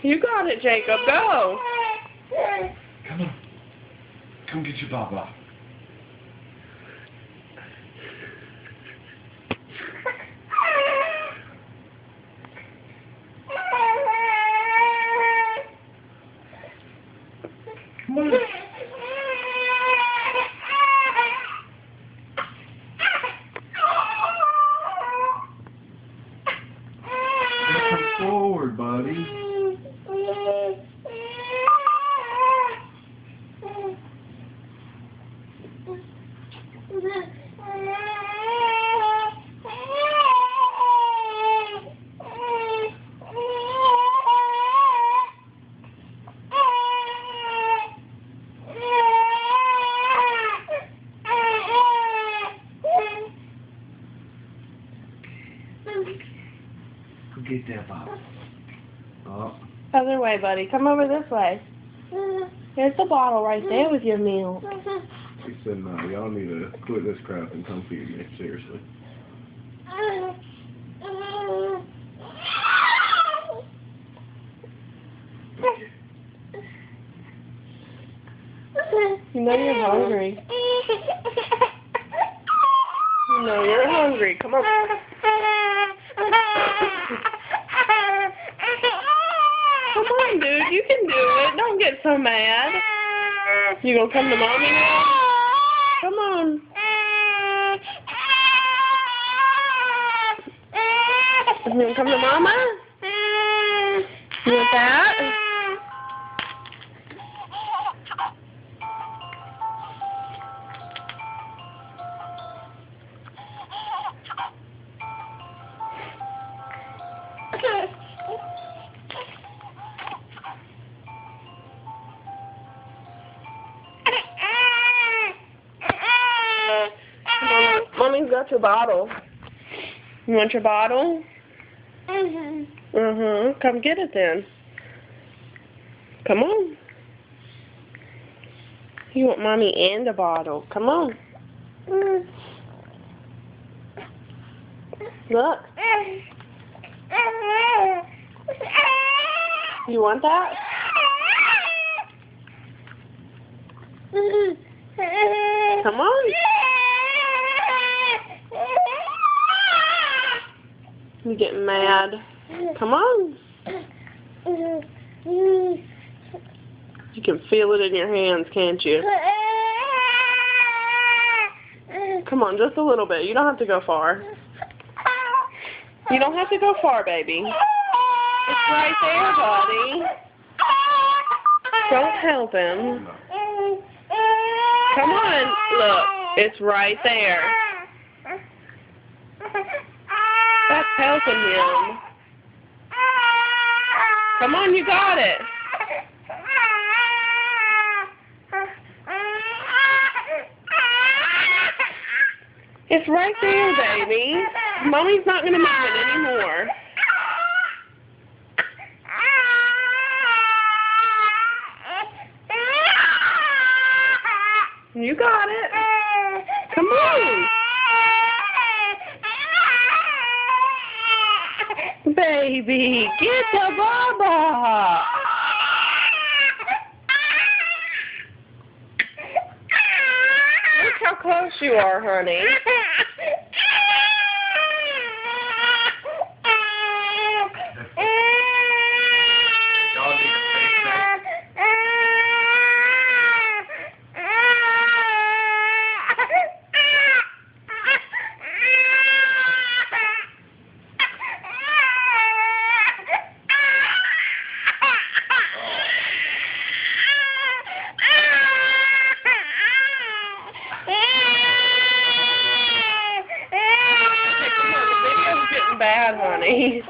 You got it, Jacob. Go. Come on. Come get your Baba. Come on. Come forward, buddy. Go get that, Bob. Oh. Other way, buddy. Come over this way. There's the bottle right there with your meal. He said, no, y'all need to quit this crap and come feed me. Seriously. You know you're hungry. You know you're hungry. Come on. Come on, dude. You can do it. Don't get so mad. You gonna come to mommy now? Come on. You gonna come to mama? You want that? Mommy's got your bottle. You want your bottle? Come get it then. Come on. You want mommy and a bottle. Come on. Look. You want that? Come on. You getting mad? Come on. You can feel it in your hands, can't you? Come on, just a little bit. You don't have to go far. You don't have to go far, baby. It's right there, buddy. Don't help him. Come on, look. It's right there. That's helping him. Come on, you got it. It's right there, baby. Mommy's not going to move it anymore. You got it. Come on. Baby, get the Baba. Look how close you are, honey. Bad, honey.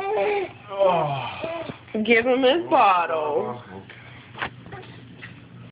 Oh. Give him his bottle.